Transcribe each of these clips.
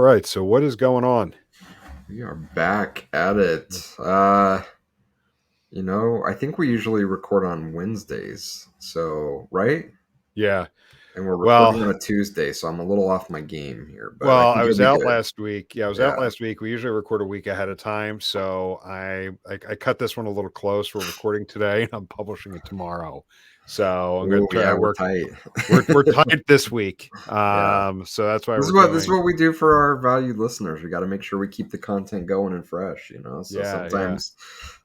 right. So what is going on? We are back at it. I think we usually record on Wednesdays. So, right? Yeah. And we're recording Well, on a Tuesday, so I'm a little off my game here, but I well, I think it'll was be out good. last week. Yeah, I was out Yeah. last week. We usually record a week ahead of time, so I cut this one a little close. We're recording today, and I'm publishing it tomorrow. So I'm going Oh, to try yeah, to we're work. tight. We're tight this week. Yeah. So that's why This we're is what this is doing. what we do for our valued listeners. We got to make sure we keep the content going and fresh. So Yeah, yeah.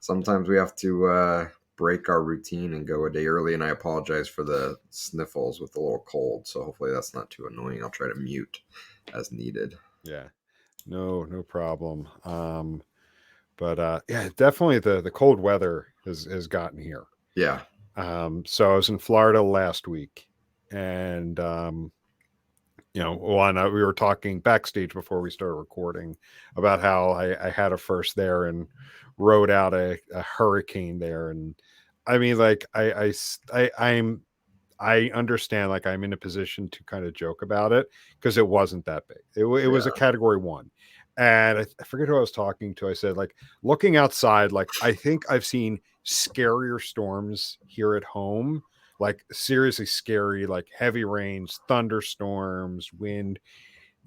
sometimes we have to break our routine and go a day early. And I apologize for the sniffles with a little cold. So hopefully that's not too annoying. I'll try to mute as needed. Yeah. No problem. But yeah, definitely the cold weather has gotten here. Yeah, So I was in Florida last week, and we were talking backstage before we started recording about how I had a first there and rode out a hurricane there, and I mean, like I understand, like I'm in a position to kind of joke about it because it wasn't that big. It was a yeah, category one. And I forget who I was talking to. I said, like, looking outside, like, I think I've seen scarier storms here at home, like seriously scary, like heavy rains, thunderstorms, wind.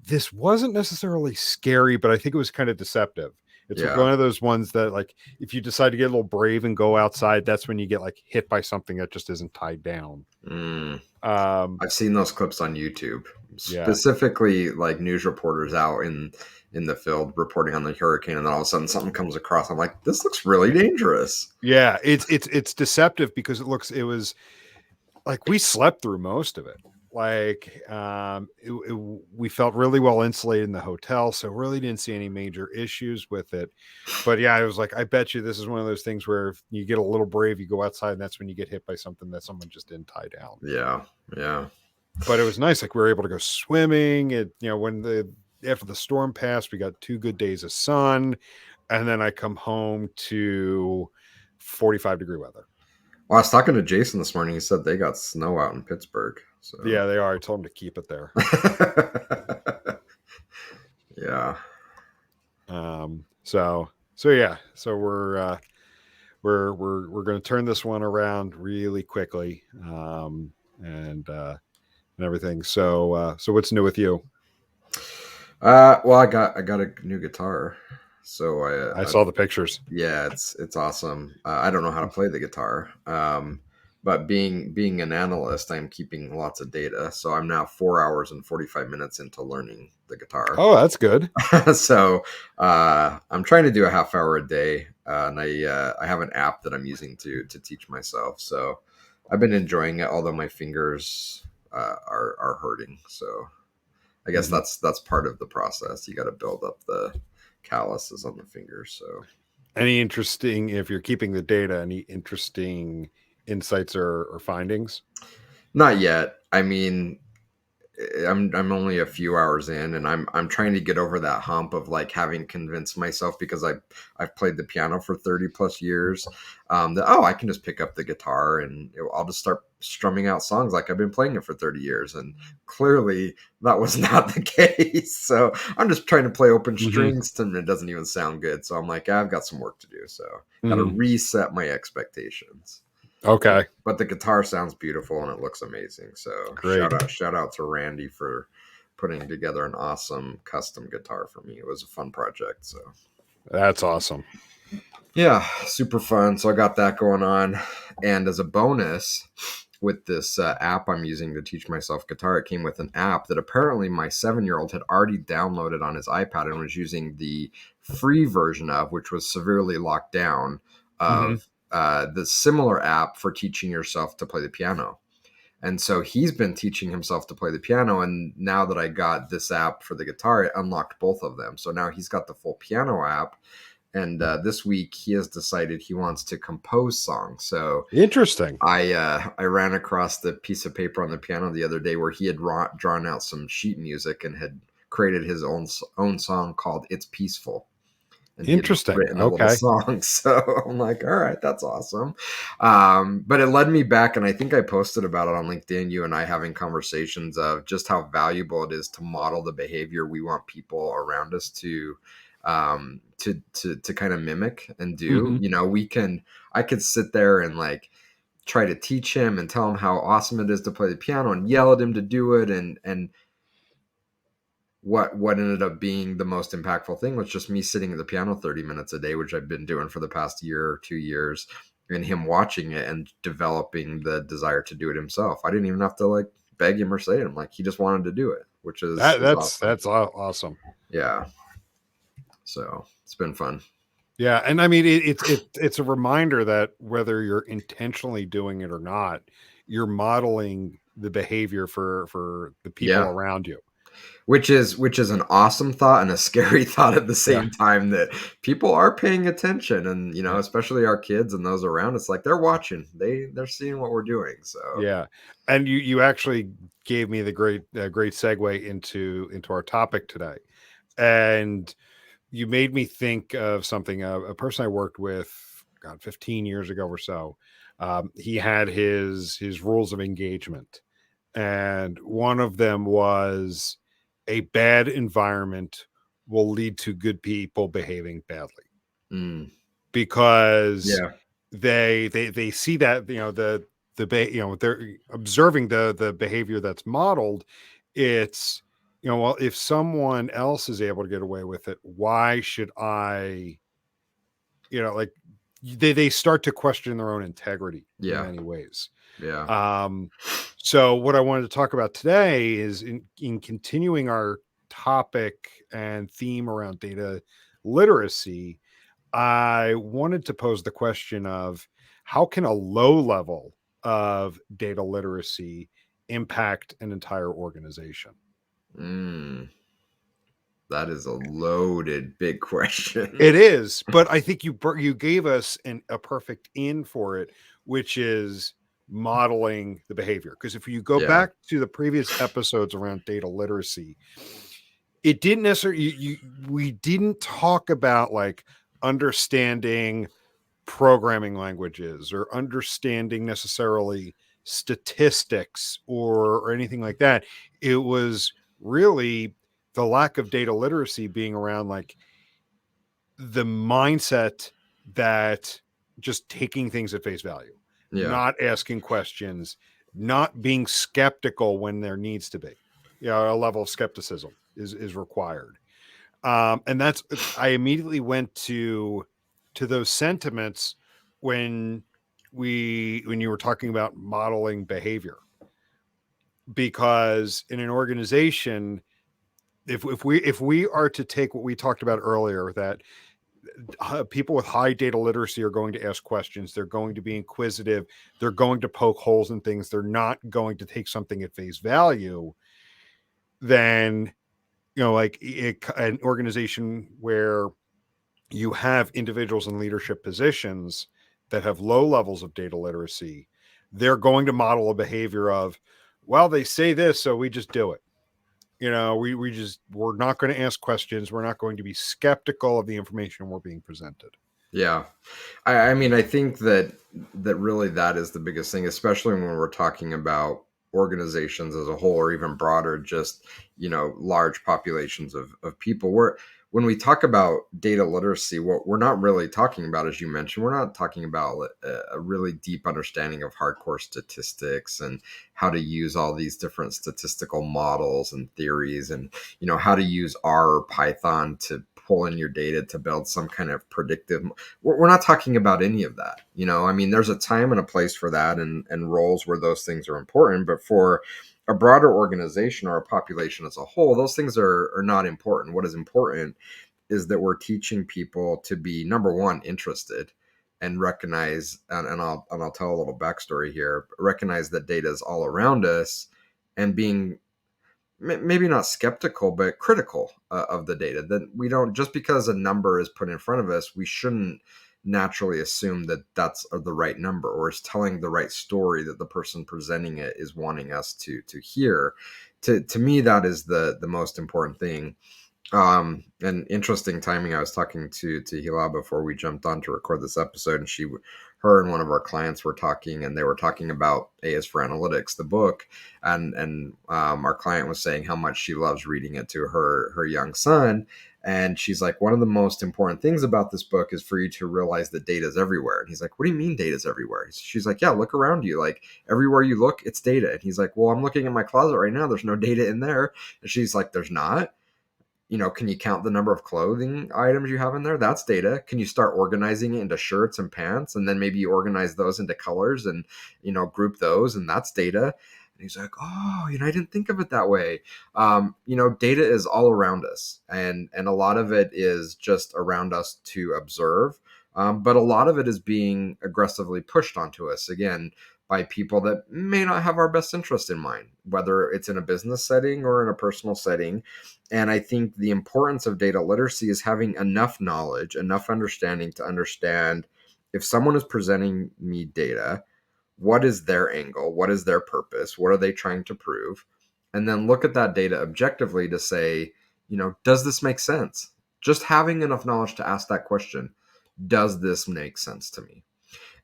This wasn't necessarily scary, but I think it was kind of deceptive. It's yeah. one of those ones that, like, if you decide to get a little brave and go outside, that's when you get like hit by something that just isn't tied down. Mm. Um, I've seen those clips on YouTube, yeah, specifically like news reporters out in the field reporting on the hurricane, and then all of a sudden something comes across. I'm like, this looks really dangerous. yeah, it's deceptive because it was like we slept through most of it. Like we felt really well insulated in the hotel, so really didn't see any major issues with it. But yeah, I was like, I bet you this is one of those things where if you get a little brave, you go outside, and that's when you get hit by something that someone just didn't tie down. Yeah, yeah. But it was nice, like we were able to go swimming. When the after the storm passed, we got 2 good days of sun, and then I come home to 45-degree weather. Well, I was talking to Jason this morning. He said they got snow out in Pittsburgh. So, Yeah, they are. I told him to keep it there. yeah, So yeah, so we're going to turn this one around really quickly, and everything. So what's new with you? well, I got a new guitar, so I saw the pictures. yeah, it's awesome. I don't know how to play the guitar, but being an analyst, I'm keeping lots of data. So I'm now 4 hours and 45 minutes into learning the guitar. Oh, that's good. So I'm trying to do a half hour a day, and I have an app that I'm using to teach myself. So I've been enjoying it, although my fingers are hurting. So I guess Mhm. that's part of the process. You got to build up the calluses on the fingers. So Any interesting, if you're keeping the data, any interesting insights or findings? not yet. I mean, I'm only a few hours in, and I'm trying to get over that hump of like having convinced myself, because I've played the piano for 30 plus years, that I can just pick up the guitar and I'll just start strumming out songs like I've been playing it for 30 years, and clearly that was not the case. So I'm just trying to play open Hmm. strings and it doesn't even sound good. So I'm like, I've got some work to do. So got to Hmm. reset my expectations. Okay, But the guitar sounds beautiful and it looks amazing. So great. shout out to Randy for putting together an awesome custom guitar for me. It was a fun project. So That's awesome. yeah, super fun. So I got that going on, and as a bonus, with this app I'm using to teach myself guitar, it came with an app that apparently my 7-year-old had already downloaded on his iPad and was using the free version of, which was severely locked down, Hmm. of the similar app for teaching yourself to play the piano. And so he's been teaching himself to play the piano. And now that I got this app for the guitar, it unlocked both of them. So now he's got the full piano app. And this week he has decided he wants to compose songs. So Interesting. I ran across the piece of paper on the piano the other day where he had drawn out some sheet music and had created his own song called "It's Peaceful." and he had Interesting. written a little Okay. song. So I'm like, all right, that's awesome. But it led me back, and I think I posted about it on LinkedIn. You and I having conversations of just how valuable it is to model the behavior we want people around us to kind of mimic and do. Hmm. You know, I could sit there and like try to teach him and tell him how awesome it is to play the piano and yell at him to do it, and what ended up being the most impactful thing was just me sitting at the piano 30 minutes a day, which I've been doing for the past year or 2 years, and him watching it and developing the desire to do it himself. I didn't even have to like beg him or say it. I'm like, he just wanted to do it, which is awesome. That's awesome. Yeah. So it's been fun. Yeah, and I mean it's a reminder that whether you're intentionally doing it or not, you're modeling the behavior for the people Yeah. around you. Which is an awesome thought and a scary thought at the Yeah, same time, that people are paying attention, and yeah, especially our kids and those around us, like they're watching, they're seeing what we're doing. So yeah. And you actually gave me the great segue into our topic today, and you made me think of something. A person I worked with, God, 15 years ago or so. He had his rules of engagement, and one of them was a bad environment will lead to good people behaving badly mm, because yeah, they see that they're observing the behavior that's modeled. It's well, if someone else is able to get away with it, why should I? Like they start to question their own integrity in yeah, many ways. yeah. Um, so what I wanted to talk about today is in continuing our topic and theme around data literacy, I wanted to pose the question of how can a low level of data literacy impact an entire organization? mm, that is a loaded big question. It is, but I think you gave us a perfect in for it, which is modeling the behavior. Because if you go Yeah, back to the previous episodes around data literacy, it didn't necessarily we didn't talk about like understanding programming languages or understanding necessarily statistics or anything like that. It was really the lack of data literacy being around like the mindset that just taking things at face value, yeah, not asking questions, not being skeptical when there needs to be. A level of skepticism is required. And that's I immediately went to those sentiments when when you were talking about modeling behavior, because in an organization, if we are to take what we talked about earlier, that people with high data literacy are going to ask questions. They're going to be inquisitive. They're going to poke holes in things. They're not going to take something at face value. Then, like an organization where you have individuals in leadership positions that have low levels of data literacy, they're going to model a behavior of, well, they say this, so we just do it. We're not going to ask questions. We're not going to be skeptical of the information we're being presented. yeah. I mean, I think that really that is the biggest thing, especially when we're talking about organizations as a whole, or even broader, just large populations of people. When we talk about data literacy, what we're not really talking about, as you mentioned, we're not talking about a really deep understanding of hardcore statistics and how to use all these different statistical models and theories, and how to use R or Python to pull in your data to build some kind of predictive. We're not talking about any of that. I mean, there's a time and a place for that, and roles where those things are important, but for a broader organization or a population as a whole, those things are not important. What is important is that we're teaching people to be, number one, interested, and recognize, and I'll tell a little backstory here, recognize that data is all around us, and being maybe not skeptical but critical of the data. That we don't, just because a number is put in front of us, we shouldn't naturally assume that that's the right number, or is telling the right story that the person presenting it is wanting us to hear. To me, that is the most important thing. And interesting timing. I was talking to Hila before we jumped on to record this episode, and her and one of our clients were talking, and they were talking about A is for Analytics, the book, and our client was saying how much she loves reading it to her young son, and she's like, one of the most important things about this book is for you to realize that data is everywhere. And he's like, what do you mean data is everywhere? She's like, yeah, look around you, like everywhere you look, it's data. And he's like, well, I'm looking in my closet right now. There's no data in there. And she's like, there's not. Can you count the number of clothing items you have in there? That's data. Can you start organizing it into shirts and pants? And then maybe you organize those into colors and, group those, and that's data. And he's like, oh, I didn't think of it that way. Data is all around us, and a lot of it is just around us to observe. But a lot of it is being aggressively pushed onto us, again, by people that may not have our best interest in mind, whether it's in a business setting or in a personal setting. And I think the importance of data literacy is having enough knowledge, enough understanding to understand if someone is presenting me data, what is their angle? What is their purpose? What are they trying to prove? And then look at that data objectively to say, does this make sense? Just having enough knowledge to ask that question, does this make sense to me?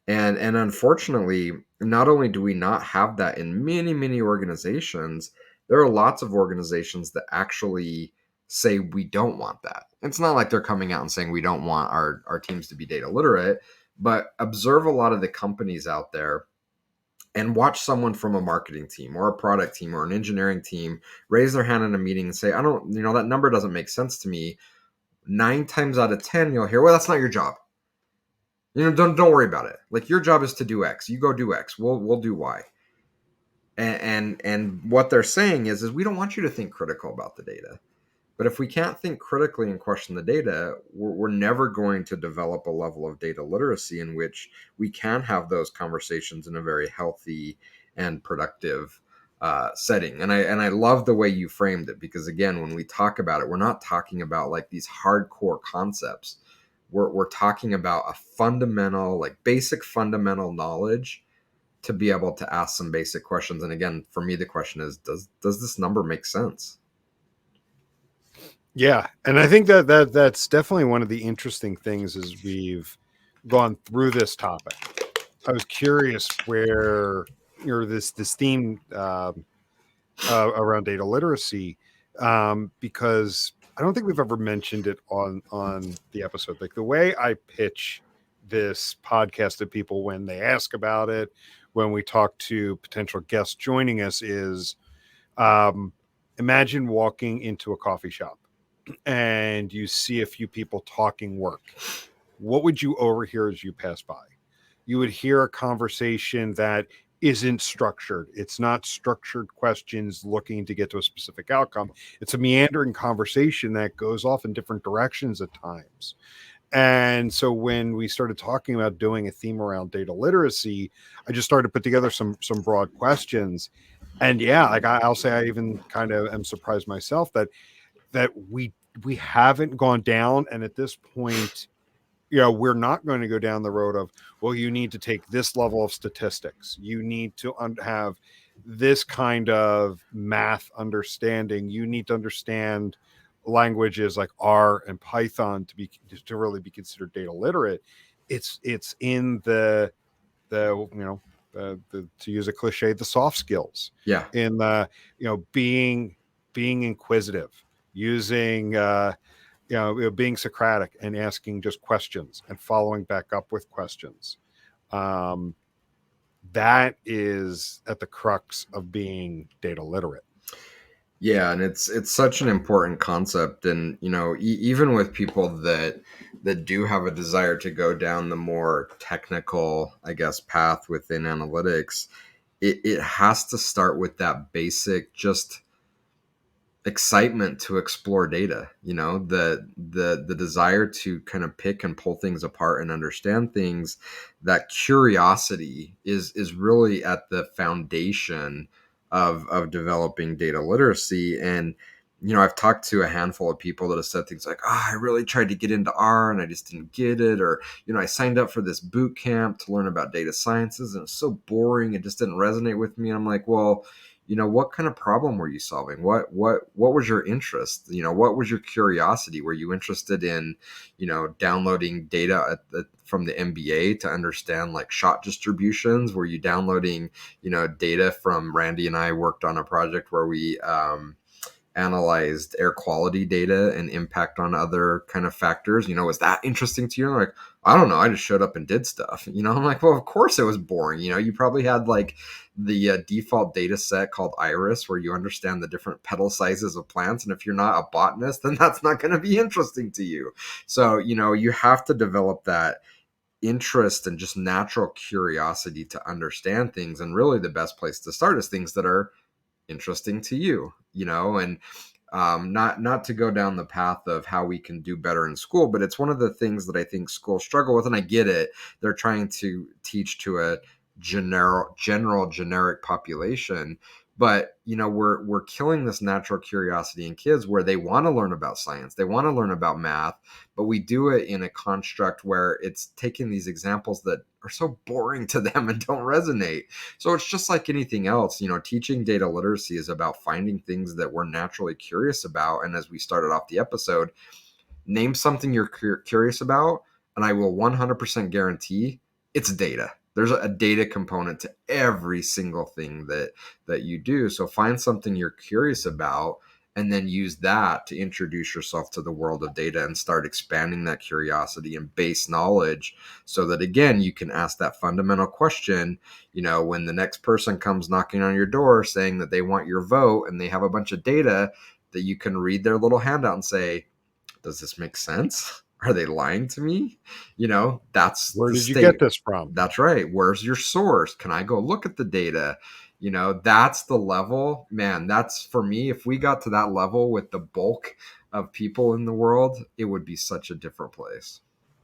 And unfortunately, not only do we not have that in many, many organizations, there are lots of organizations that actually say we don't want that. It's not like they're coming out and saying we don't want our teams to be data literate, but observe a lot of the companies out there and watch someone from a marketing team or a product team or an engineering team raise their hand in a meeting and say, I don't, that number doesn't make sense to me. 9 times out of 10, you'll hear, well, that's not your job. Don't worry about it. Like, your job is to do X. You go do X. We'll do Y. And what they're saying is we don't want you to think critical about the data. But if we can't think critically and question the data, we're never going to develop a level of data literacy in which we can have those conversations in a very healthy and productive setting. And I love the way you framed it, because again, when we talk about it, we're not talking about like these hardcore concepts. We're talking about a fundamental, like basic fundamental knowledge to be able to ask some basic questions. And again, for me, the question is, does this number make sense? Yeah, and I think that's definitely one of the interesting things as we've gone through this topic. I was curious where this theme around data literacy, because I don't think we've ever mentioned it on the episode. Like, the way I pitch this podcast to people when they ask about it, when we talk to potential guests joining us, is imagine walking into a coffee shop and you see a few people talking work. What would you overhear as you pass by? You would hear a conversation that isn't structured. It's not structured questions looking to get to a specific outcome. It's a meandering conversation that goes off in different directions at times. And so when we started talking about doing a theme around data literacy, I just started to put together some broad questions. And yeah, like I'll say, I even kind of am surprised myself that we haven't gone down, and at this point, we're not going to go down the road of, well, you need to take this level of statistics, you need to have this kind of math understanding, you need to understand languages like R and Python to really be considered data literate. It's in the to use a cliche, the soft skills. Yeah. In the being inquisitive, using being Socratic and asking just questions and following back up with questions. That is at the crux of being data literate. Yeah, and it's such an important concept, and even with people that do have a desire to go down the more technical, I guess, path within analytics, it has to start with that basic just excitement to explore data. The desire to kind of pick and pull things apart and understand things. That curiosity is really at the foundation of developing data literacy. And I've talked to a handful of people that have said things like, oh, I really tried to get into R and I just didn't get it, or I signed up for this boot camp to learn about data sciences and it's so boring, it just didn't resonate with me. And I'm like, well, what kind of problem were you solving? What was your interest? What was your curiosity? Were you interested in, downloading data from the NBA to understand like shot distributions? Were you downloading, data from Randy and I worked on a project where we analyzed air quality data and impact on other kind of factors. Was that interesting to you? And like, I don't know. I just showed up and did stuff. I'm like, well, of course it was boring. You probably had like the default data set called Iris, where you understand the different petal sizes of plants. And if you're not a botanist, then that's not going to be interesting to you. So, you have to develop that interest and just natural curiosity to understand things. And really the best place to start is things that are interesting to you, and not to go down the path of how we can do better in school, but it's one of the things that I think schools struggle with. And I get it. They're trying to teach to a generic population, but we're killing this natural curiosity in kids where they want to learn about science, they want to learn about math, but we do it in a construct where it's taking these examples that are so boring to them and don't resonate. So it's just like anything else. Teaching data literacy is about finding things that we're naturally curious about. And as we started off the episode, name something you're curious about, and I will 100% guarantee it's data. There's a data component to every single thing that you do. So find something you're curious about and then use that to introduce yourself to the world of data and start expanding that curiosity and base knowledge, so that again you can ask that fundamental question, when the next person comes knocking on your door saying that they want your vote and they have a bunch of data, that you can read their little handout and say, does this make sense? Are they lying to me? That's Where the did you get state. this from? That's right. Where's your source? Can I go look at the data? That's the level, man. That's for me. If we got to that level with the bulk of people in the world, it would be such a different place.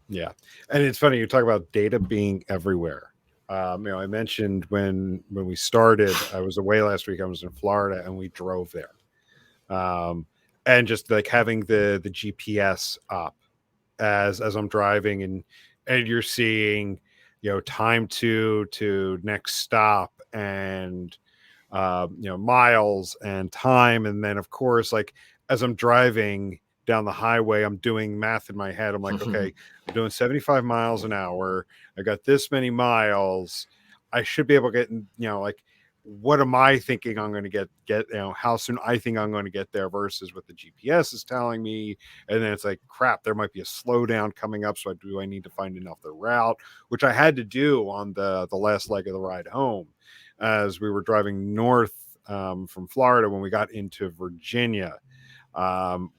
Yeah. And it's funny, you talk about data being everywhere. I mentioned when we started, I was away last week. I was in Florida and we drove there. And just like having the GPS up as I'm driving, and you're seeing, time to next stop, and miles and time. And then of course, like as I'm driving down the highway, I'm doing math in my head. I'm like, okay, I'm doing 75 miles an hour. I got this many miles. I should be able to get, like, what am I thinking I'm going to get, how soon I think I'm going to get there versus what the GPS is telling me. And then it's like, crap, there might be a slowdown coming up. So I need to find another route, which I had to do on the last leg of the ride home as we were driving north from Florida. When we got into Virginia,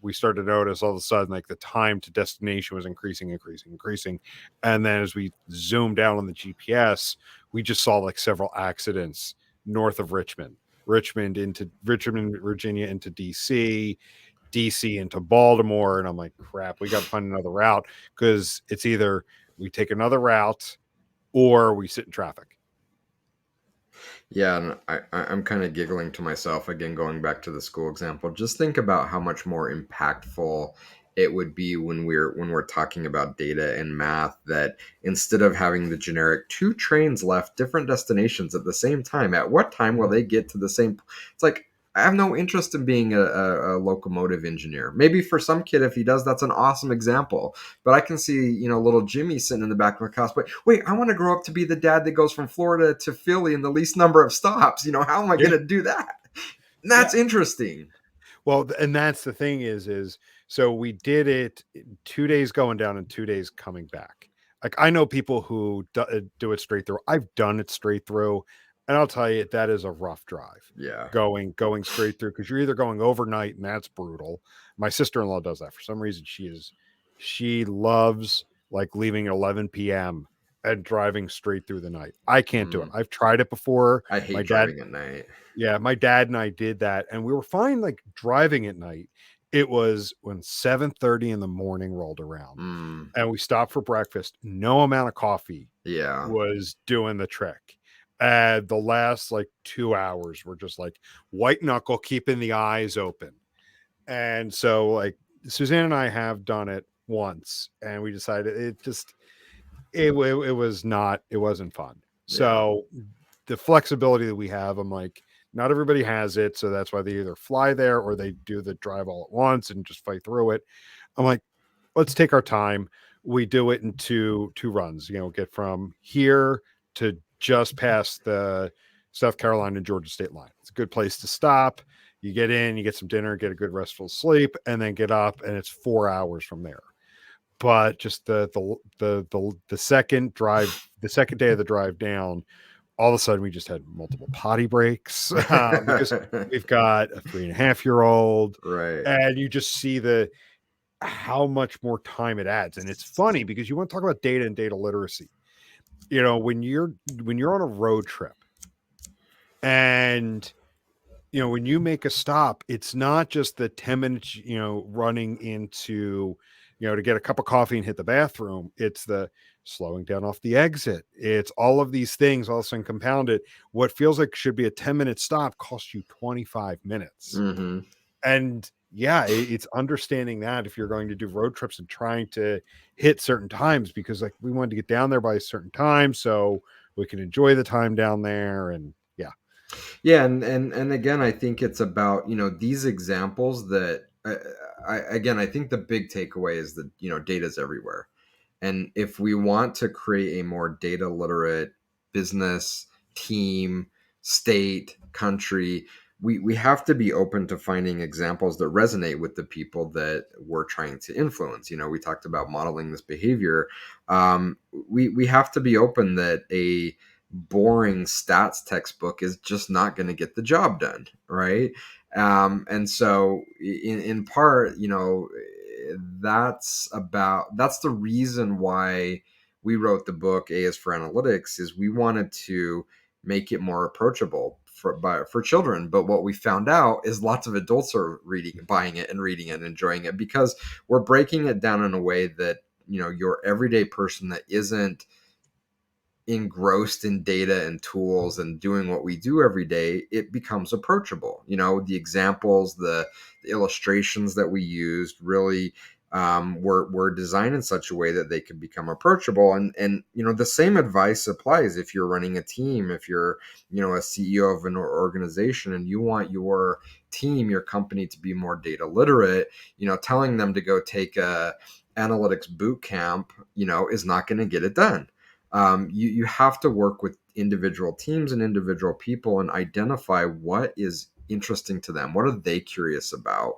we started to notice all of a sudden, like, the time to destination was increasing. And then as we zoomed down on the GPS, we just saw like several accidents north of Richmond, Virginia into DC into Baltimore. And I'm like, crap, we got to find another route, because it's either we take another route or we sit in traffic. Yeah, and I'm kind of giggling to myself again, going back to the school example. Just think about how much more impactful it would be when we're talking about data and math, that instead of having the generic two trains left different destinations at the same time, at what time will they get to the same? It's like, I have no interest in being a locomotive engineer. Maybe for some kid, if he does, that's an awesome example. But I can see, little Jimmy sitting in the back of the class. But wait, I want to grow up to be the dad that goes from Florida to Philly in the least number of stops. How am I Yeah. going to do that? That's interesting. Well, and that's the thing is so we did it 2 days going down and 2 days coming back. Like, I know people who do it straight through. I've done it straight through, and I'll tell you, that is a rough drive. Yeah. Going straight through, because you're either going overnight, and that's brutal. My sister-in-law does that for some reason. She loves like leaving at 11 p.m. and driving straight through the night. I can't do it. I've tried it before. I My hate dad driving at night. Yeah, my dad and I did that, and we were fine, like, driving at night. It was when 7:30 in the morning rolled around, and we stopped for breakfast. No amount of coffee Yeah. was doing the trick. And the last, like, 2 hours were just, like, white knuckle, keeping the eyes open. And so, like, Suzanne and I have done it once, and we decided it wasn't fun. Yeah. So, the flexibility that we have, I'm like, Not everybody has it, so that's why they either fly there or they do the drive all at once and just fight through it. I'm like, let's take our time. We do it in two runs. Get from here to just past the South Carolina and Georgia state line. It's a good place to stop. You get in, you get some dinner, get a good restful sleep, and then get up, and it's 4 hours from there. But just the second drive, the second day of the drive down, all of a sudden we just had multiple potty breaks because we've got a 3.5-year-old, Right. and you just see the how much more time it adds. And it's funny because you want to talk about data and data literacy. When you're on a road trip and when you make a stop, it's not just the 10 minutes, running into, to get a cup of coffee and hit the bathroom. It's the slowing down off the exit. It's all of these things all of a sudden compounded. What feels like should be a 10-minute stop costs you 25 minutes. Mm-hmm. And yeah, it's understanding that if you're going to do road trips and trying to hit certain times, because like we wanted to get down there by a certain time so we can enjoy the time down there. And yeah. Yeah, and again, I think it's about these examples that I think the big takeaway is that data's everywhere, and if we want to create a more data literate business, team, state, country, we have to be open to finding examples that resonate with the people that we're trying to influence. We talked about modeling this behavior. We have to be open that a boring stats textbook is just not going to get the job done, right? And so in part, that's the reason why we wrote the book A is for Analytics, is we wanted to make it more approachable for children. But what we found out is lots of adults are buying it and reading it and enjoying it, because we're breaking it down in a way that your everyday person that isn't engrossed in data and tools and doing what we do every day, it becomes approachable. The examples, the illustrations that we used really were designed in such a way that they could become approachable. And the same advice applies if you're running a team, if you're a CEO of an organization and you want your team, your company to be more data literate. Telling them to go take a analytics boot camp is not going to get it done. You have to work with individual teams and individual people and identify what is interesting to them. What are they curious about?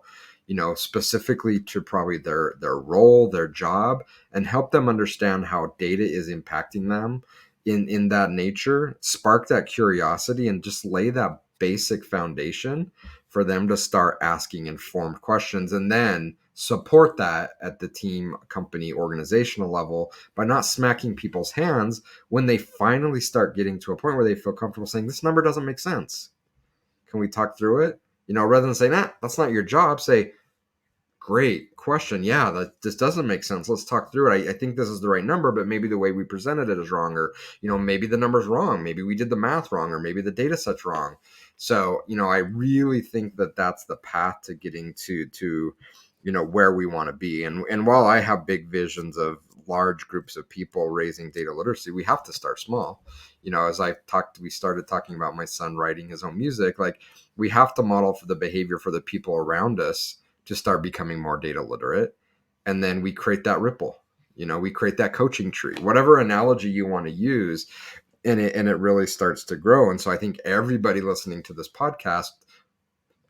Specifically to probably their role, their job, and help them understand how data is impacting them in that nature. Spark that curiosity and just lay that basic foundation for them to start asking informed questions, and then support that at the team, company, organizational level by not smacking people's hands when they finally start getting to a point where they feel comfortable saying, this number doesn't make sense. Can we talk through it? Rather than saying, that's not your job, say, great question. Yeah, this doesn't make sense. Let's talk through it. I think this is the right number, but maybe the way we presented it is wrong, or, maybe the number's wrong. Maybe we did the math wrong, or maybe the data set's wrong. So, I really think that that's the path to getting to where we want to be. And while I have big visions of large groups of people raising data literacy, we have to start small. As we started talking about my son writing his own music, like we have to model for the behavior for the people around us to start becoming more data literate. And then we create that ripple, we create that coaching tree, whatever analogy you want to use. And it really starts to grow. And so I think everybody listening to this podcast,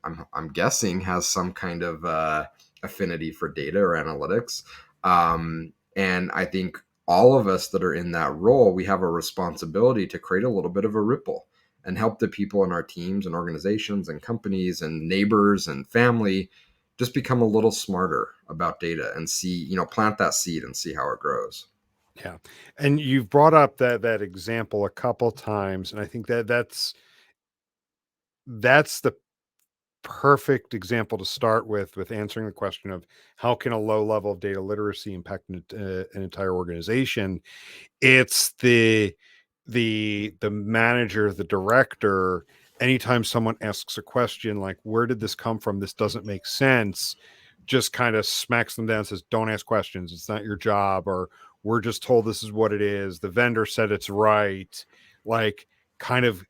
I'm guessing, has some kind of affinity for data or analytics. And I think all of us that are in that role, we have a responsibility to create a little bit of a ripple and help the people in our teams and organizations and companies and neighbors and family just become a little smarter about data and see, plant that seed and see how it grows. Yeah. And you've brought up that example a couple times. And I think that's the perfect example to start with answering the question of how can a low level of data literacy impact an entire organization. It's the manager, the director. Anytime someone asks a question like, where did this come from, this doesn't make sense, just kind of smacks them down and says, don't ask questions, it's not your job, or we're just told this is what it is, the vendor said it's right. Like, kind of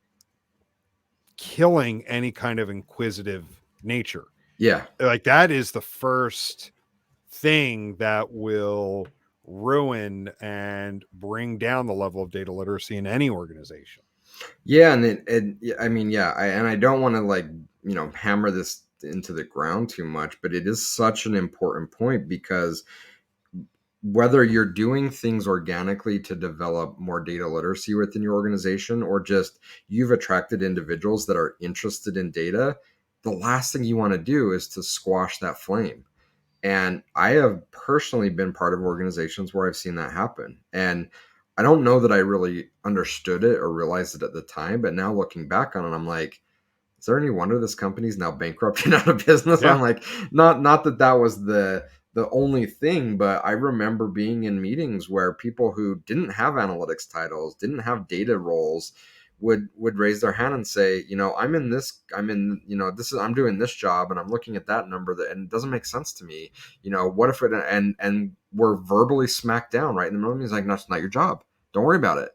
killing any kind of inquisitive nature. Yeah. Like that is the first thing that will ruin and bring down the level of data literacy in any organization. Yeah, and I mean, yeah, and I don't want to like, hammer this into the ground too much, but it is such an important point because whether you're doing things organically to develop more data literacy within your organization or just you've attracted individuals that are interested in data, the last thing you want to do is to squash that flame. And I have personally been part of organizations where I've seen that happen. And I don't know that I really understood it or realized it at the time, but now looking back on it, I'm like, is there any wonder this company's now bankrupt and out of business? Yeah. I'm like, not that that was the only thing, but I remember being in meetings where people who didn't have analytics titles, didn't have data roles, would raise their hand and say, I'm doing this job and I'm looking at that number that and it doesn't make sense to me. What if it and we're verbally smacked down right in the middle of me. He's like, no, it's not your job. Don't worry about it.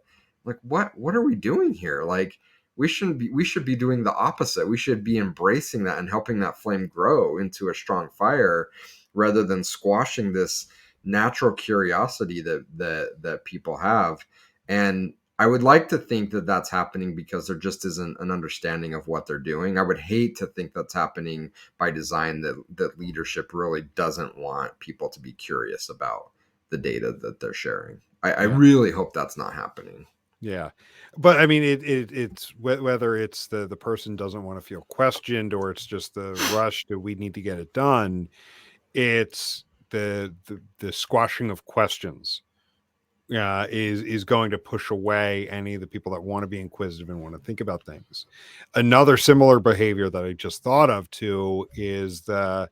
I'm like, what are we doing here? Like, we should be doing the opposite. We should be embracing that and helping that flame grow into a strong fire rather than squashing this natural curiosity that people have. And I would like to think that that's happening because there just isn't an understanding of what they're doing. I would hate to think that's happening by design, that leadership really doesn't want people to be curious about the data that they're sharing. I Yeah. really hope that's not happening. Yeah. But I mean, it's whether it's the person doesn't want to feel questioned or it's just the rush that we need to get it done. It's the squashing of questions is going to push away any of the people that want to be inquisitive and want to think about things. Another similar behavior that I just thought of too is the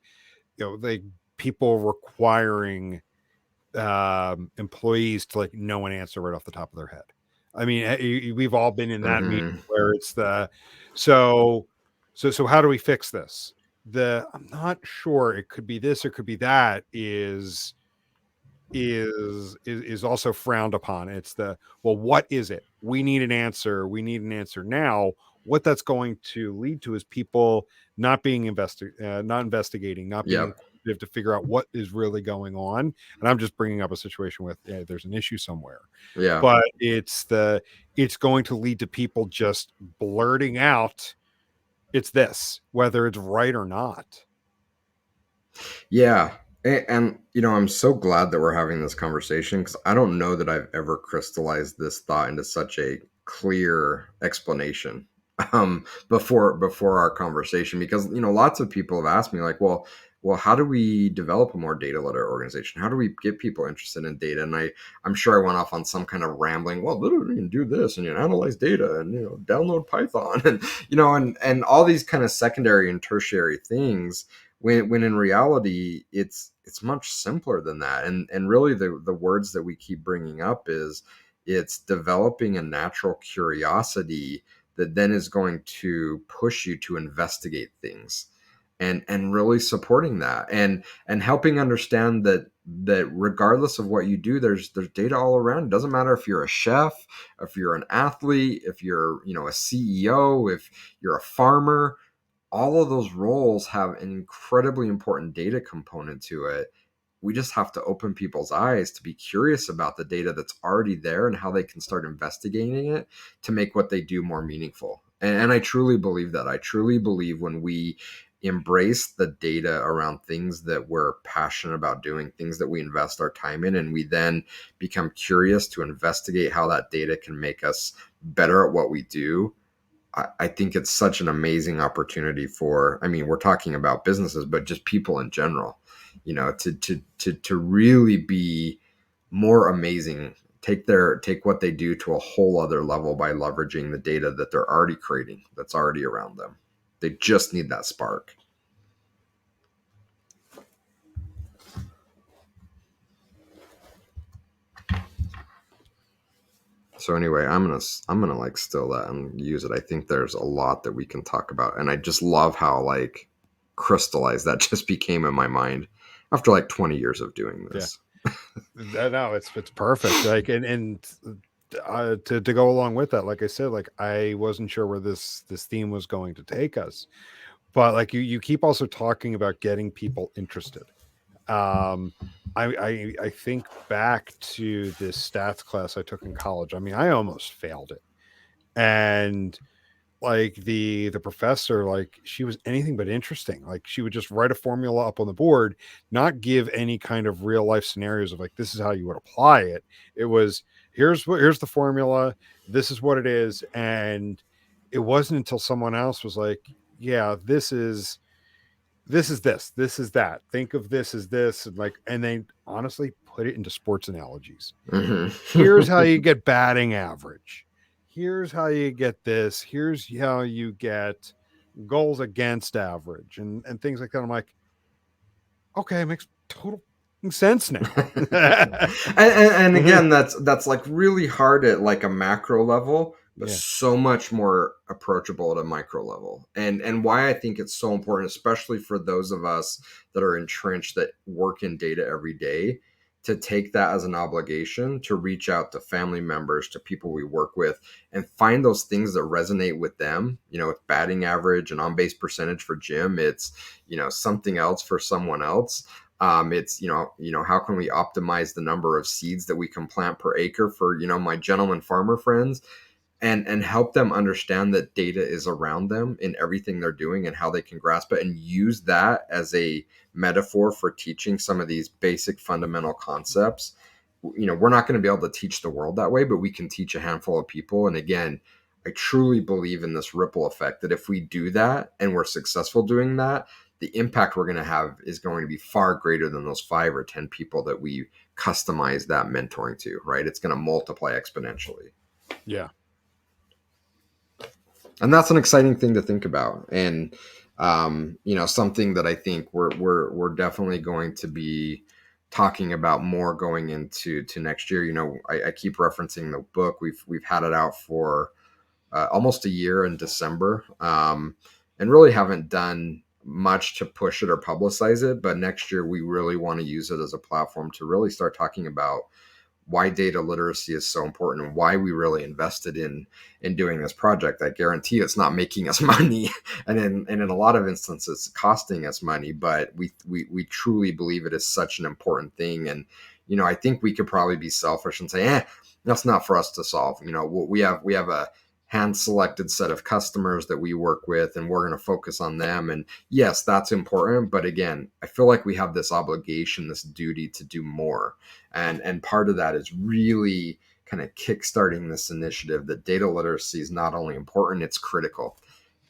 people requiring employees to like know an answer right off the top of their head. I mean, we've all been in that meeting Mm-hmm. where it's so how do we fix this? I'm not sure, it could be this or could be that is also frowned upon. It's well, what is it? We need an answer. We need an answer now. What that's going to lead to is people not being not investigating, not being Yep. inquisitive to figure out what is really going on. And I'm just bringing up a situation with there's an issue somewhere, Yeah. but it's going to lead to people just blurting out it's this, whether it's right or not. Yeah. And I'm so glad that we're having this conversation because I don't know that I've ever crystallized this thought into such a clear explanation before our conversation because lots of people have asked me like, well, how do we develop a more data literate organization? How do we get people interested in data? And I'm sure I went off on some kind of rambling, well, literally you can do this and analyze data and download Python and and all these kind of secondary and tertiary things when in reality it's much simpler than that. And really the words that we keep bringing up is it's developing a natural curiosity that then is going to push you to investigate things and really supporting that and helping understand that regardless of what you do, there's data all around. It doesn't matter if you're a chef, if you're an athlete, if you're a CEO, if you're a farmer, all of those roles have an incredibly important data component to it. We just have to open people's eyes to be curious about the data that's already there and how they can start investigating it to make what they do more meaningful. And I truly believe that. I truly believe when we embrace the data around things that we're passionate about doing, things that we invest our time in, and we then become curious to investigate how that data can make us better at what we do, I think it's such an amazing opportunity for, I mean, we're talking about businesses, but just people in general, to really be more amazing, take what they do to a whole other level by leveraging the data that they're already creating, that's already around them. They just need that spark. So anyway, I'm gonna like still that and use it. I think there's a lot that we can talk about, and I just love how like crystallized that just became in my mind after like 20 years of doing Yeah. this. No, it's perfect. Like and to go along with that, like I said, like I wasn't sure where this theme was going to take us, but like you keep also talking about getting people interested. Um, I think back to this stats class I took in college. I mean, I almost failed it, and like the professor, like she was anything but interesting. Like she would just write a formula up on the board, not give any kind of real life scenarios of like this is how you would apply it. It was here's the formula, this is what it is. And it wasn't until someone else was like, yeah, this is that, think of this as this, and like, and they honestly put it into sports analogies. Here's how you get batting average. Here's how you get this. Here's how you get goals against average and things like that. I'm like, okay, it makes total sense now. And again, that's like really hard at like a macro level, but Yeah. so much more approachable at a micro level. And why I think it's so important, especially for those of us that are entrenched that work in data every day, to take that as an obligation to reach out to family members, to people we work with, and find those things that resonate with them. You know, it's batting average and on base percentage for Jim. It's, something else for someone else. It's, how can we optimize the number of seeds that we can plant per acre for, my gentleman farmer friends, and help them understand that data is around them in everything they're doing and how they can grasp it, and use that as a metaphor for teaching some of these basic fundamental concepts. We're not going to be able to teach the world that way, but we can teach a handful of people. And again, I truly believe in this ripple effect, that if we do that and we're successful doing that, the impact we're going to have is going to be far greater than those 5 or 10 people that we customize that mentoring to, right? It's going to multiply exponentially. Yeah. And that's an exciting thing to think about. And, something that I think we're definitely going to be talking about more going into next year. I keep referencing the book. We've had it out for almost a year in December, and really haven't done much to push it or publicize it. But next year, we really want to use it as a platform to really start talking about why data literacy is so important and why we really invested in doing this project. I guarantee it's not making us money, and in a lot of instances, costing us money. But we truly believe it is such an important thing. And I think we could probably be selfish and say, that's not for us to solve. We have a hand-selected set of customers that we work with, and we're going to focus on them. And yes, that's important, but again, I feel like we have this obligation, this duty to do more. And part of that is really kind of kickstarting this initiative that data literacy is not only important, it's critical.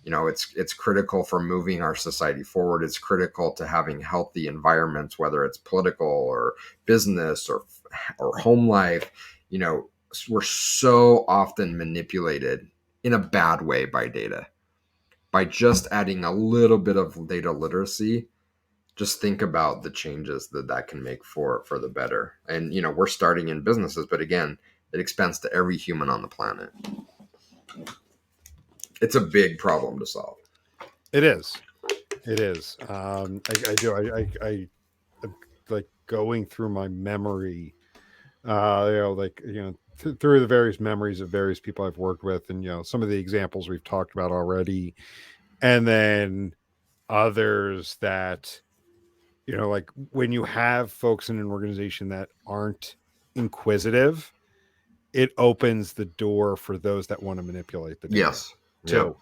It's critical for moving our society forward. It's critical to having healthy environments, whether it's political or business or home life. We're so often manipulated in a bad way by data. By just adding a little bit of data literacy, just think about the changes that can make for the better. And we're starting in businesses, but again, it expands to every human on the planet. It's a big problem to solve. It is. It is. I do. I'm like going through my memory, through the various memories of various people I've worked with, and some of the examples we've talked about already, and then others that like when you have folks in an organization that aren't inquisitive, it opens the door for those that want to manipulate the data Yes. too.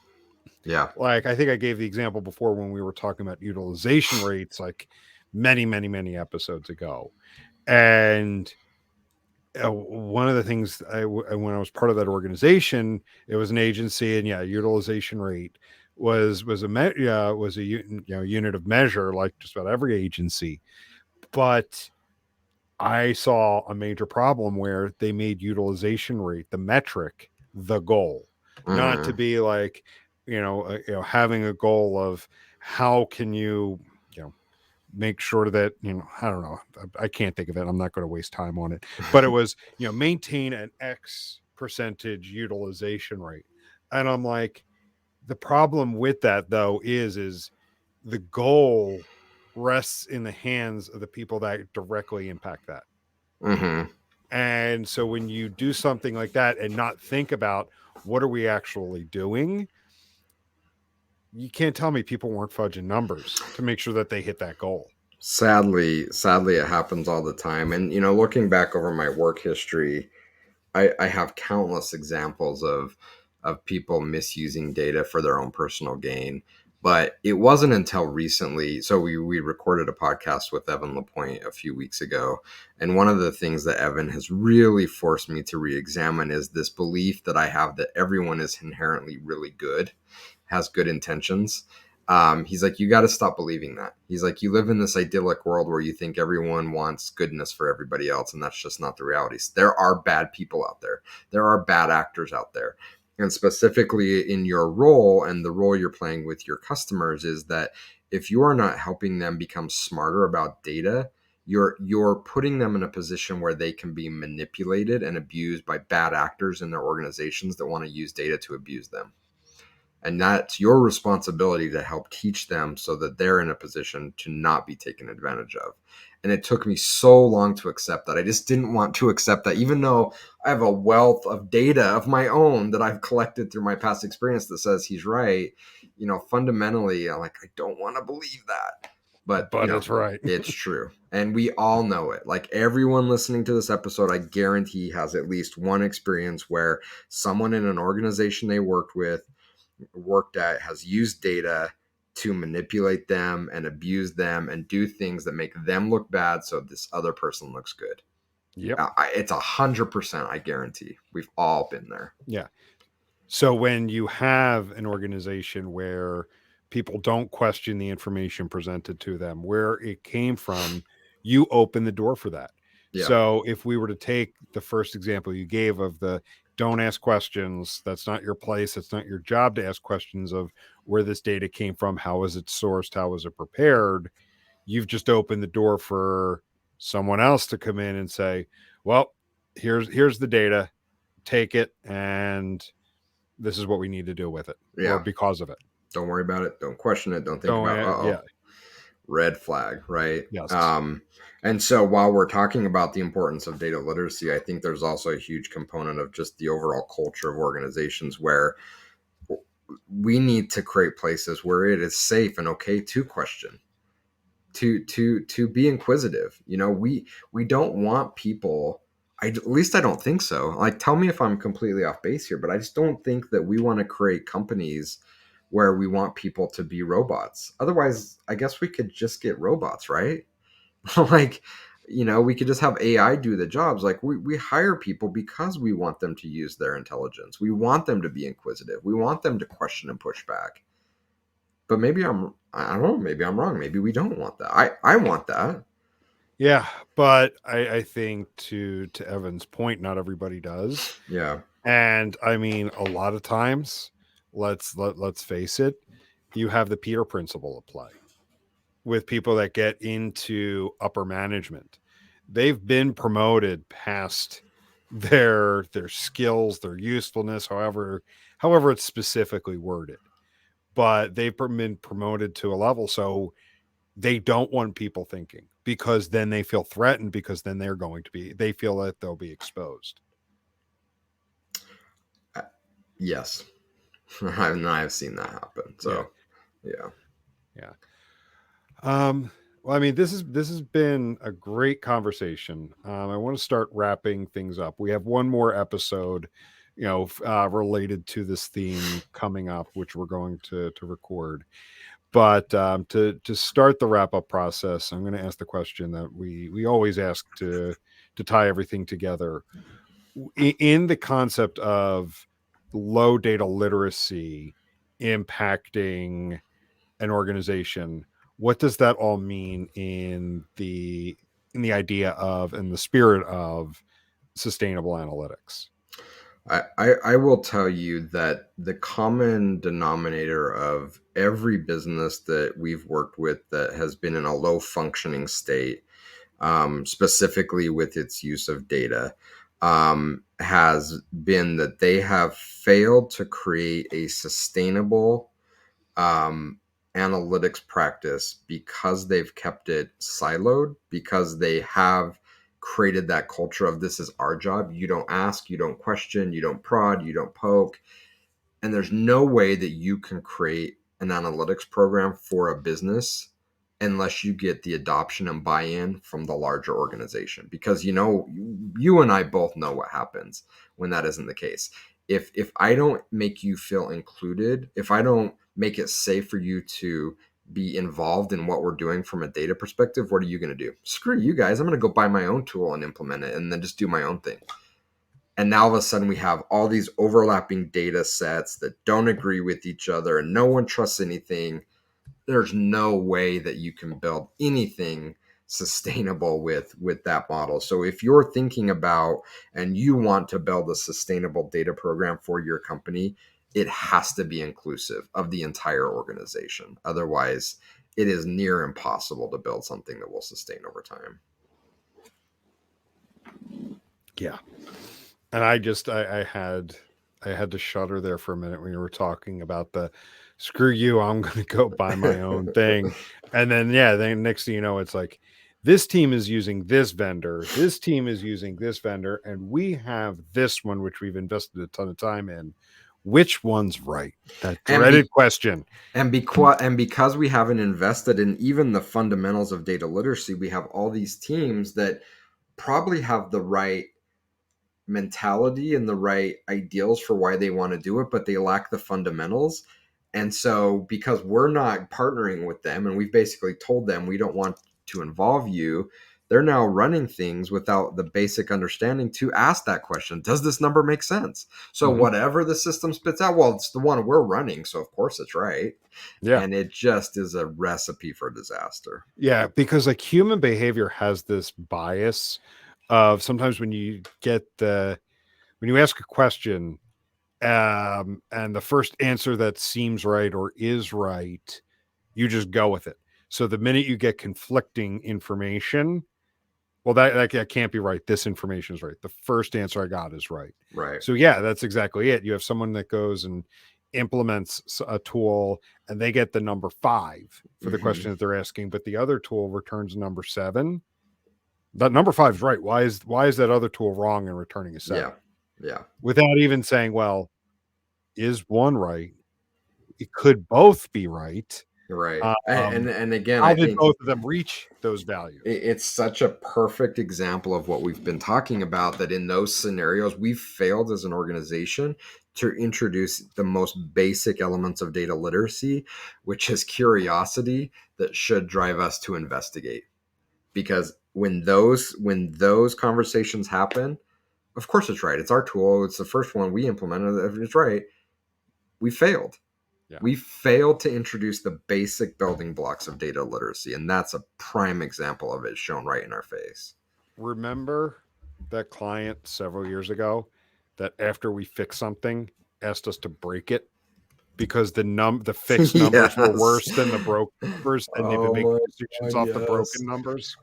Yeah. Like I think I gave the example before when we were talking about utilization rates, like many episodes ago. And one of the things when I was part of that organization, it was an agency, and utilization rate was a unit of measure, like just about every agency. But I saw a major problem where they made utilization rate the metric, the goal, not to Mm-hmm. be like having a goal of how can make sure that I don't know, I can't think of it, I'm not going to waste time on it, but it was maintain an X percentage utilization rate. And I'm like, the problem with that though is the goal rests in the hands of the people that directly impact that. Mm-hmm. And so when you do something like that and not think about what are we actually doing, you can't tell me people weren't fudging numbers to make sure that they hit that goal. Sadly, it happens all the time. And looking back over my work history, I have countless examples of people misusing data for their own personal gain. But it wasn't until recently. So we recorded a podcast with Evan Lapointe a few weeks ago. And one of the things that Evan has really forced me to re-examine is this belief that I have that everyone is inherently really good, has good intentions. He's like, you got to stop believing that. He's like, you live in this idyllic world where you think everyone wants goodness for everybody else, and that's just not the reality. There are bad people out there. There are bad actors out there. And specifically in your role and the role you're playing with your customers is that if you are not helping them become smarter about data, you're putting them in a position where they can be manipulated and abused by bad actors in their organizations that want to use data to abuse them. And that's your responsibility to help teach them so that they're in a position to not be taken advantage of. And it took me so long to accept that. I just didn't want to accept that, even though I have a wealth of data of my own that I've collected through my past experience that says he's right. Fundamentally, I'm like, I don't want to believe that. But, But it's right. it's true. And we all know it. Like everyone listening to this episode, I guarantee has at least one experience where someone in an organization they worked at has used data to manipulate them and abuse them and do things that make them look bad so this other person looks good. Yep. It's 100%, I guarantee. We've all been there. Yeah. So when you have an organization where people don't question the information presented to them, where it came from, you open the door for that. Yeah. So if we were to take the first example you gave of the don't ask questions, that's not your place, it's not your job to ask questions of where this data came from, how is it sourced, how is it prepared, you've just opened the door for someone else to come in and say, well, here's the data, take it, and this is what we need to do with it, or Yeah. because of it. Don't worry about it. Don't question it. Don't think about, Yeah. Red flag, right? Yes. And so while we're talking about the importance of data literacy, I think there's also a huge component of just the overall culture of organizations where we need to create places where it is safe and okay to question, to be inquisitive. We don't want people, at least I don't think so. Like, tell me if I'm completely off base here, but I just don't think that we want to create companies where we want people to be robots. Otherwise, I guess we could just get robots, right? Like, we could just have AI do the jobs. Like, we hire people because we want them to use their intelligence. We want them to be inquisitive. We want them to question and push back. But I don't know, maybe I'm wrong. Maybe we don't want that. I want that. Yeah, but I think to Evan's point, not everybody does. Yeah. And I mean, a lot of times, let's face it, you have the Peter principle at play with people that get into upper management. They've been promoted past their skills, their usefulness, however it's specifically worded. But they've been promoted to a level, so they don't want people thinking, because then they feel threatened, because then they feel that they'll be exposed. Yes. I've seen that happen. So, yeah. Well, I mean, this has been a great conversation. I want to start wrapping things up. We have one more episode, related to this theme coming up, which we're going to record. But to start the wrap up process, I'm going to ask the question that we always ask to tie everything together. In the concept of low data literacy impacting an organization, what does that all mean in the idea of, in the spirit of, sustainable analytics? I will tell you that the common denominator of every business that we've worked with that has been in a low functioning state, specifically with its use of data, has been that they have failed to create a sustainable analytics practice because they've kept it siloed, because they have created that culture of this is our job. You don't ask, you don't question, you don't prod, you don't poke. And there's no way that you can create an analytics program for a business unless you get the adoption and buy-in from the larger organization. Because you and I both know what happens when that isn't the case. If I don't make you feel included, if I don't make it safe for you to be involved in what we're doing from a data perspective, what are you going to do? Screw you guys. I'm going to go buy my own tool and implement it and then just do my own thing. And now all of a sudden we have all these overlapping data sets that don't agree with each other and no one trusts anything. There's no way that you can build anything sustainable with that model. So if you're thinking about and you want to build a sustainable data program for your company, it has to be inclusive of the entire organization. Otherwise, it is near impossible to build something that will sustain over time. Yeah. And I had to shudder there for a minute when you were talking about the screw you, I'm going to go buy my own thing. And then, then next thing you know, it's like, this team is using this vendor, this team is using this vendor, and we have this one, which we've invested a ton of time in. Which one's right? That dreaded question. And because we haven't invested in even the fundamentals of data literacy, we have all these teams that probably have the right mentality and the right ideals for why they want to do it, but they lack the fundamentals. And so because we're not partnering with them and we've basically told them we don't want to involve you, they're now running things without the basic understanding to ask that question. Does this number make sense? So whatever the system spits out, well, it's the one we're running, so of course it's right. Yeah. And it just is a recipe for disaster. Yeah, because like human behavior has this bias of sometimes when you ask a question, and the first answer that seems right or is right, you just go with it. So the minute you get conflicting information, well, that can't be right. This information is right. The first answer I got is right. Right. So yeah, that's exactly it. You have someone that goes and implements a tool and they get the number 5 for the question that they're asking, but the other tool returns number 7. That number 5 is right. Why is that other tool wrong and returning a 7? Yeah. Without even saying, well, is one right? It could both be right. Right. And again, how I did think both of them reach those values? it's such a perfect example of what we've been talking about, that in those scenarios, we've failed as an organization to introduce the most basic elements of data literacy, which is curiosity that should drive us to investigate. Because when those conversations happen, of course it's right. It's our tool. It's the first one we implemented. If it's right, we failed. Yeah. We failed to introduce the basic building blocks of data literacy, and that's a prime example of it shown right in our face. Remember that client several years ago that after we fixed something asked us to break it because the fixed numbers were worse than the broken numbers, and they've been making decisions off the broken numbers.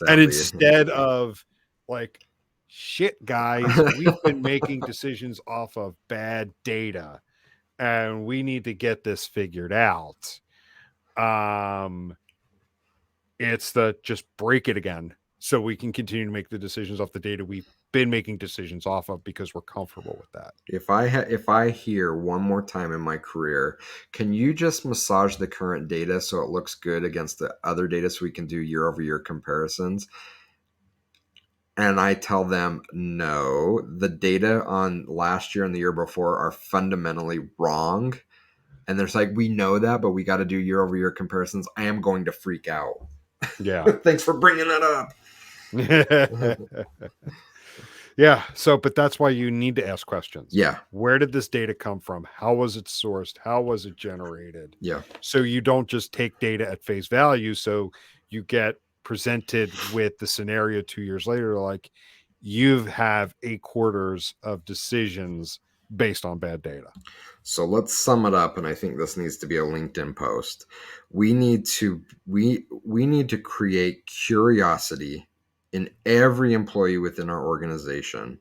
And instead of like, shit, guys, we've been making decisions off of bad data and we need to get this figured out. It's the just break it again so we can continue to make the decisions off the data we've been making decisions off of because we're comfortable with that. If I hear one more time in my career, can you just massage the current data so it looks good against the other data so we can do year over year comparisons? And I tell them, no, the data on last year and the year before are fundamentally wrong. And there's like, we know that, but we got to do year over year comparisons. I am going to freak out. Yeah. Thanks for bringing that up. Yeah. So, but that's why you need to ask questions. Yeah. Where did this data come from? How was it sourced? How was it generated? Yeah. So you don't just take data at face value. So you get presented with the scenario 2 years later, like you have 8 quarters of decisions based on bad data. So let's sum it up, and I think this needs to be a LinkedIn post. We need to create curiosity in every employee within our organization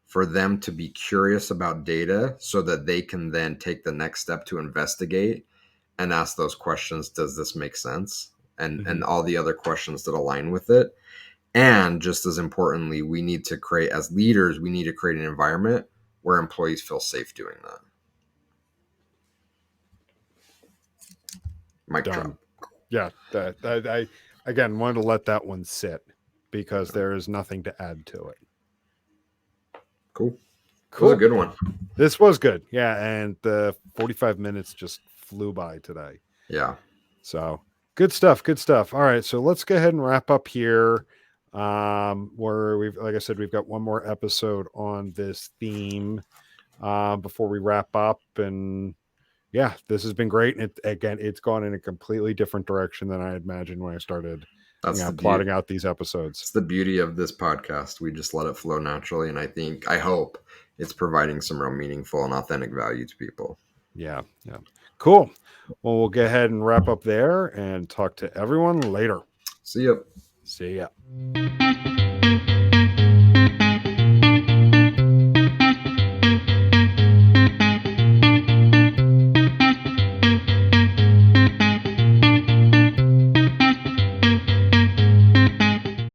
for them to be curious about data so that they can then take the next step to investigate and ask those questions. Does this make sense? And all the other questions that align with it. And just as importantly, we need to create, as leaders, we need to create an environment where employees feel safe doing that. Mic drop. Done. Yeah, I again wanted to let that one sit because there is nothing to add to it. Cool. Cool. It was a good one. This was good. Yeah, and the 45 minutes just flew by today. Yeah. So good stuff. Good stuff. All right, so let's go ahead and wrap up here. Where we've, like I said, we've got one more episode on this theme before we wrap up. And yeah, this has been great. And it's gone in a completely different direction than I imagined when I started plotting out these episodes. It's the beauty of this podcast. We just let it flow naturally. And I hope it's providing some real meaningful and authentic value to people. Yeah. Yeah. Cool. Well, we'll go ahead and wrap up there and talk to everyone later. See ya. See ya.